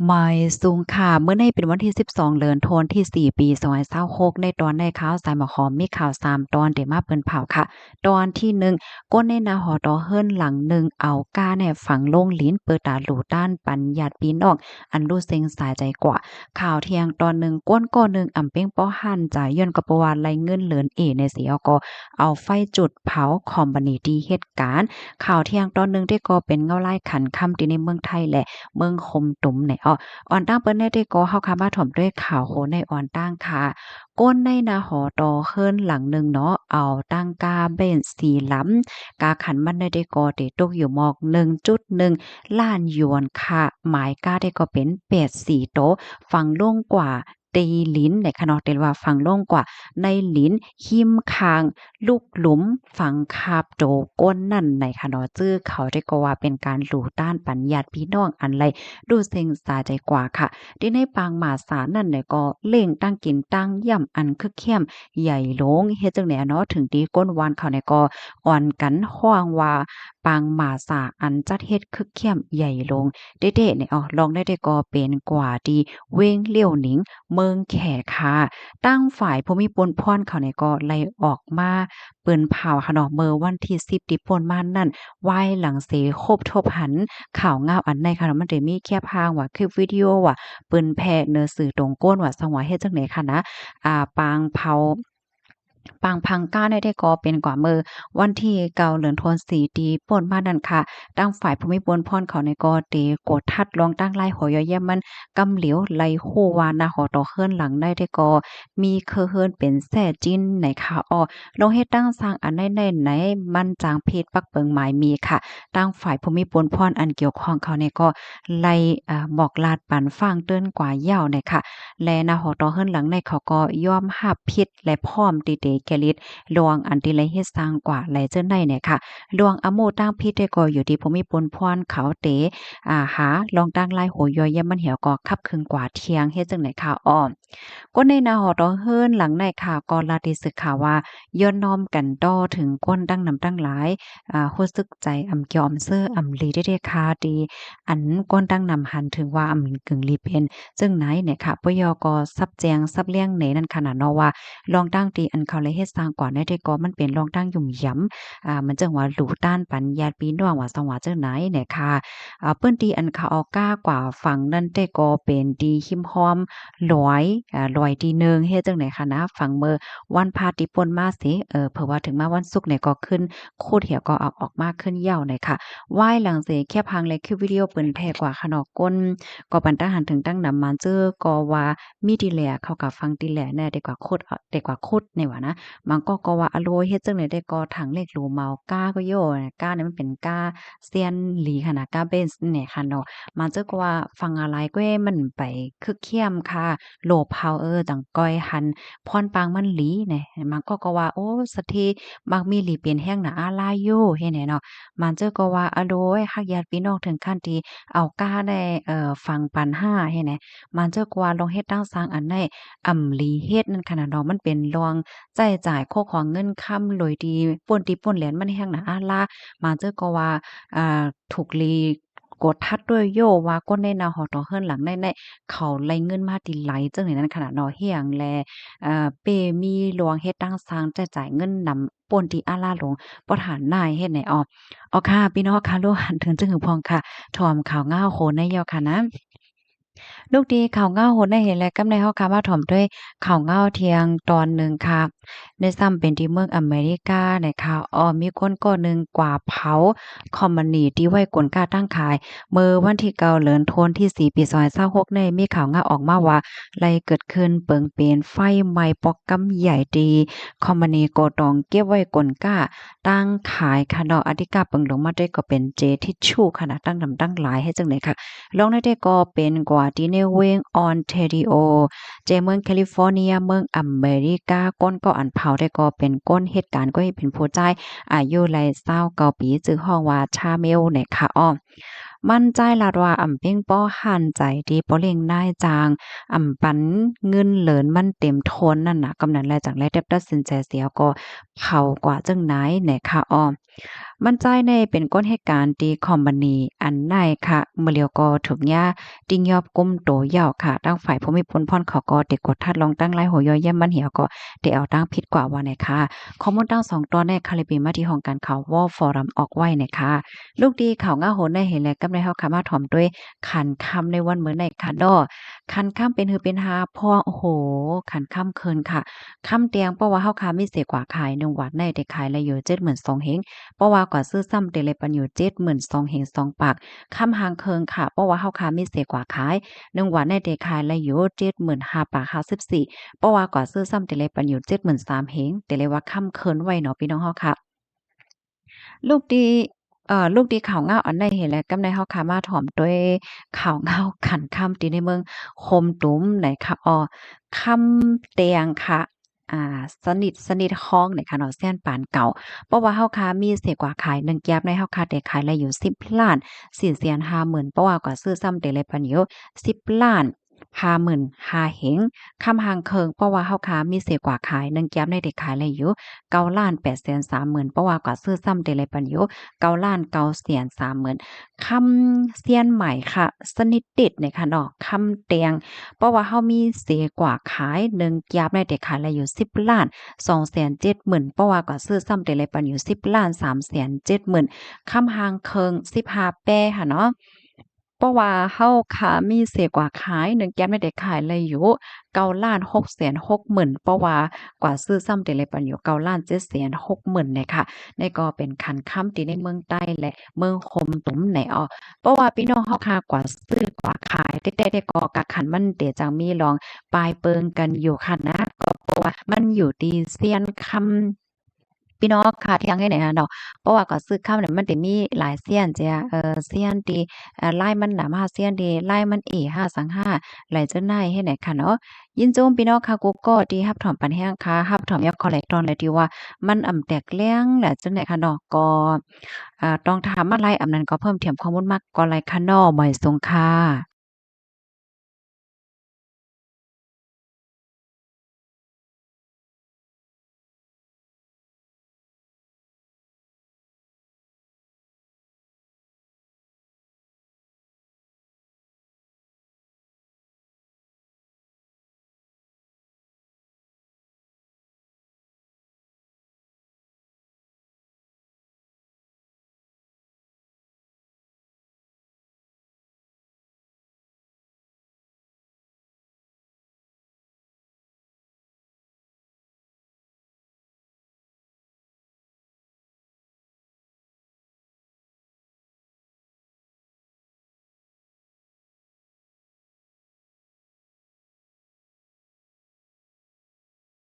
หมายสูงค่ะเมื่อในเป็นวันที่12เดือนธันวาคมที่4ปี2026ในตอนในข่าวสายหมอหอมมีข่าว3ตอนได้มาเปิ้นเผาค่ะตอนที่1ก้นในนาหอตอเฮิรนหลังหนึ่งเอาก้าเนี่ยฝังลงลิ้นเปิดตาหลูต้านปัญญาติพี่น้องอันรู้เซ็งสายใจกว่าข่าวเที่ยงตอนหนึ่งก้นก้อหนึ่งอำเป้งป้อหั่นจ่ายย้อนกับประวัติไรเงินเหลือนในเสียกเอาไฟจุดเผาคอมบานีดีเหตุการณ์ข่าวเที่ยงตอนหนึ่งได้ก็เป็นเงาไล่ขันค่ำที่ในเมืองไทยแหละเมืองคมตุ่มในอ่อนตั้งเปิ้นได้ก็เฮาค่ะมาถ่อมด้วยข่าวโหในอ่อนตั้งค่ะก้นในนาหอตอเฮิรนหลังหนึ่งเนาะเอาตั้งกาเบนสีล้ำกาขันมันได้ก็ติตกอยู่หมอก1.1ล้านหยวนค่ะหมายกาได้ก็เป็น84โตะฟังลงกว่าตีลิ้นในคะเนาะแต่ว่าฟังลงกว่าในลิ้นหิมคางลูกหลุมฝังคาบโจก้นนั่นในคะเนาะจื้อเขาได้ก็ว่าเป็นการหลู่ต้านปัญญาติพี่น้องอันไร ดูเซ็งสาใจกว่าค่ะที่ในปางหมาสารนั่นเนี่ยก็เล่งตั้งกินตั้งย่ำอันคึกเข้มใหญ่โหลงเฮ็ดจังได๋เนาะถึงตีก้นวานเขาเนี่ยก็อ่อนกันฮ้องว่าปางหมาสาอันจัดเฮ็ดคึกเข้มใหญ่ลงเด้ๆเนี่ยลองได้ก็เป็นกว่าดีเว้งเลี่ยวหนิงเมืองแขค่ะตั้งฝ่ายภูมิพลพรเขาเนี่ยก็ไล่ออกมาเปิ้นเผาค่ะเนาะเมื่อวันที่10ที่ผ่านมานั่นไหว้หลังเสคบทบหัน ข่าวงาวอันในค่ะมันได้มีแค่พางว่าคลิปวิดีโอว่าเปิ้นแพ้เนื้อสื่อตรงก้นว่าสังว่าเฮ็ดจังได๋ค่ะนะปางเผาปางพังก้าได้ก่อเป็นกว่ามือวันที่9เดือนธันวาคมปีป่นมานั่นค่ะตั้งฝ่ายภูมิพลพรเขาในก็เตกดทัดลองตั้งไล่หอยแย้มมันกำเหลียวไหลฮู้ว่านาหอต่อเฮิรนหลังได้ก็มีคือเฮิรนเป็นแซ่จิ้นในค่ะลงเฮ็ดตั้งสร้างอันไหนมันจางเพชรปักเปิงหมายมีค่ะตั้งฝ่ายภูมิพลพรอันเกี่ยวข้องเขาก็ไล่บอกลาดปันฟังเติ้นกว่ายาวเนี่ยค่ะ และนาหอตอเฮิรนหลังในเขาก็ยอมรับผิดและพร้อมติเตแกลิดลวงอันที่ไลเฮ็ดสร้างกว่าไหลเจิ้นได้เนี่ยค่ะลวงอโมตั้งผิดได้ก็อยู่ที่ภูมิพลพรเขาเตหาลองตั้งลายโหยอยแยมมันเหี่ยวก็คับครึ่งกว่าเที่ยงเฮ็ดจังไหนค่ะก็ในนาหอตอเฮิรนหลังในค่ะก็ลาติสึกข่าวว่าย้อนน้อมกันต่อถึงก้นตั้งนำตั้งหลายรู้สึกใจอำเกี่ยวอำเซออำลีได้ค่ะดีอันก้นตั้งนำหันถึงว่าอำกึ่งลีเป็น ซึ่งไหนเนี่ยค่ะปยก็ซับแจงซับเลี้ยงเหนนั่นขนาดเนาะว่าลองตั้งตีอันเขาเลยเฮ็ดสร้างกว่าได้ก็มันเป็นลองตั้งยุ่มหยำมันจังว่าหลู่ต้านปัญญาพี่น้องว่าสังว่าจังไหนเนี่ยค่ะเปิ้นตีอันเขาเอาก้ากว่าฝั่งนั้นได้ก็เป็นดีหิมห้อมหลอยหลอยทีหนึ่งเฮ็ดจังไหนคะนะฝั่งเมื่อวันพาติป่นมาสิเผื่อว่าถึงมาวันศุกร์เนี่ยก็ขึ้นคูดเหี่ยวก็เอาออกมาขึ้นเหย้าหน่อยค่ะไหว้หลังเสแค่พังเลยคลิปวิดีโอเปิ้นแท้กว่าขนอกก้น ก็ปันตาหันถึงตั้งนำมันเจอก็ว่ามีดีแลเขาก็ฟังดีแลแน่ดีกว่าโคตรดีกว่าโคตรนี่ว่านะมันก็ว่าอโลยเฮ็ดจังได๋ได้ก็ถังเล็กหรูเมาก้าก็โยก้าเนี่ยมันเป็นก้าเซียนหลีค่ะนะก้าเบสเนี่ยค่ะเนาะมันเจอก็ว่าฟังอะไรก็มันไปคึกเคียมค่ะโลพาวจังก้อยหันพรปางมันหลีแหน่มันก็ว่าโอ้สักทีมักมีหลีเปลี่ยนแฮงน่ะอาลายอยู่เฮ็ดแหน่เนาะมันเจอก็ว่าอโลยฮักญาติพี่น้องถึงขั้นที่ เอาก้าได้ฟังปันห้าให้แหน่มันเจ้ากว่าลองเฮ็ดตั้งสร้างอันใดอ่ำลีเฮ็ดนั่นขนาดเนาะมันเป็นรองใช้จ่ายโคของเงินค่ำโดยที่ป่นติป่นแหลนมันแฮ่งน่ะอาลามันเจ้าก็ว่าอ่าถูกลีกดทัดด้วยโยว่าก้นในนาหอต่อเฮิรนหลังในเขาไล่เงินมาทีไหลจังได๋นั้นขนาดเนาะเฮียงแลเปมีหลวงเฮ็ดตั้งสร้างจ่ายเงินนำป่นที่อาลาหลงบ่ทานนายเฮ็ดไหนค่ะพี่น้องค่ะโลหันถึงจึงหึงพองค่ะ ถอมข่าวง่าวโหนในเยาค่ะนะลูกดีข่าวง่าวโหนได้เห็นแล้วกำในเฮาค่ะมาถ่อมด้วยข่าวง่าวเที่ยงตอนหนึ่งค่ะในซ้ำเป็นที่เมืองอเมริกานะคะมีคนก่อหนึ่งกว่าเผาคอมมานีที่ไว้กลกาตั้งขายเมื่อวันที่9เดือนธันวาคมที่4ปี2026ในมีข่าวง่าวออกมาว่าไล่เกิดขึ้นเปิงเป็นไฟไหม้ปอกกำใหญ่ดีคอมมานีโกตองเก็บไว้กลกาตั้งขายค่ะเนาะอธิกาเปิงลงมาได้ก็เป็นเจทิชชูค่ะนะตั้งนำตั้งหลายให้จังได๋ค่ะ ลองได้ก็เป็นกว่าที่ในเวงออนเทริโอเจเมืองแคลิฟอร์เนียเมืองอเมริกาก้นก็อันเผาได้ก็เป็นก้นเหตุการณ์ก็ให้เป็นผู้ใจอายุไล่29ปีจื้อฮ้องว่าชาเมลเนี่ยค่ะ มั่นใจลาดว่าเป้งป้อหันใจดีป้อเล็งนายจางปันเงินเหลินมันเต็มทนนั่นน่ะกำนั้นแลจังไลตัดสินใจเสียก็เข้ากว่าจังไหนแหน่ค่ะอ้อมั่นใจในเป็นก้นเหตุการณ์ตีคอมบานีอันในค่ะเมื่อเลียวก็ถูกย่าติงยอบก้มโตยาวค่ะตั้งฝ่ายภูมิพลพรเขาก็เด็กกดทัดลองตั้งไล่หัวยอยเยี่ยมมันเหี่ยวก็ได้เอาตั้งผิดกว่าว่าไหนค่ะข้อมูลตั้ง2ตอนในคาลิบีมาที่ห้องการข่าววอลฟอรัมออกไว้นะคะลูกดีข่าวง่าโหนได้เห็นแล้วกำไรเฮาค่ะมาถ่อมด้วยขันคำในวันเหมือนในค่ะดอขันค่ำเป็นฮือเป็นหาพ่อโอ้โหขันค่ำเคินค่ะค่ำเตียงเพราะว่าเฮาค่ะมีเสกว่าขาย1วัดในได้ขายละอยู่72,000เฮงเพราะว่ากว่าซื้อซ้ำเตเลยปันอยู่72,000เฮง2ปากค่ำหางเคิงค่ะเพราะว่าเฮาค่ะมีเสกว่าขาย1วัดในได้ขายละอยู่75,000ปาก54เพราะว่ากว่าซื้อซ้ำเตเลยปันอยู่73,000เฮงแต่เลยว่าค่ำเคินไว้เนาะพี่น้องเฮาค่ะ ลูกดีลูกดีข่าวเงาอันใดเห็นแล้วกำใดเฮาขามาถ่อมด้วยข่าวเงาขันค่ำตีในเมืองโคมตุ้มไหนค่ะค่ำเตียงค่ะสนิทฮ้องเนี่ยค่ะเนาะเซียนปานเก่าเพราะว่าเฮาค้ามีเสกว่าขาย1แก๊บในเฮาค้าได้ขายละอยู่10,450,000เพราะว่ากว่าซื้อซ้ำเตเลยปันอยู่10,50,000หาเหงคำหางเคิงเพราะว่าเฮาค้ามีเสกว่าขาย1แก๊บในได้ขายละอยู่9,830,000เพราะว่ากว่าซื้อซ้ำเตเลยปันอยู่9,930,000คำเซียนใหม่ค่ะสนิทติดเนี่ยค่ะเนาะคำเตียง เพราะว่าเฮามีเสกว่าขาย1กยาบในแต่ขายละอยู่10,270,000เพราะว่าก็ซื้อซ้ำแต่ละปันอยู่10,370,000คำหางเคิง15แปรค่ะเนาะเพราะว่าเฮาค่ะมีเสกว่าขาย1แก๊บในแต่ขายละอยู่9,660,000เพราะว่ากว่าซื้อซ้ำแต่ละปันอยู่9,760,000เนี่ยค่ะนี่ก็เป็นคันค้ำที่ในเมืองใต้และเมืองคมตุ่มไหนอ้อ เพราะว่าพี่น้องเฮาค่ะกว่าซื้อกว่าขายแต่ก็กักขันมันเดี๋ยวจังมีลองปลายเปิงกันอยู่ค่ะนะก็เพราะว่ามันอยู่ที่เซียนคำพี่น้องค่ะที่ยังให้ไหนอะเนาะเพราะว่าก็ซื้อข้าวเนี่ยมันจะมีหลายเซียนเจียเซียนที่ลายมันหนามหาเซียนที่ลายมันเอ5สังห้าหลายเจ้านายให้ไหนค่ะเนาะยินโจมพี่น้องค่ะกูก็ที่รับถอมปันแห้งค่ะรับถอมยอดคอลเลกตอนเลยที่ว่ามันแตกแล้งแหละจังได๋ค่ะเนาะก็ต้องถามอะไรอำนั้นก็เพิ่มเติมข้อมูลมากก็ไรค่ะเนาะบ่อยสงค่ะ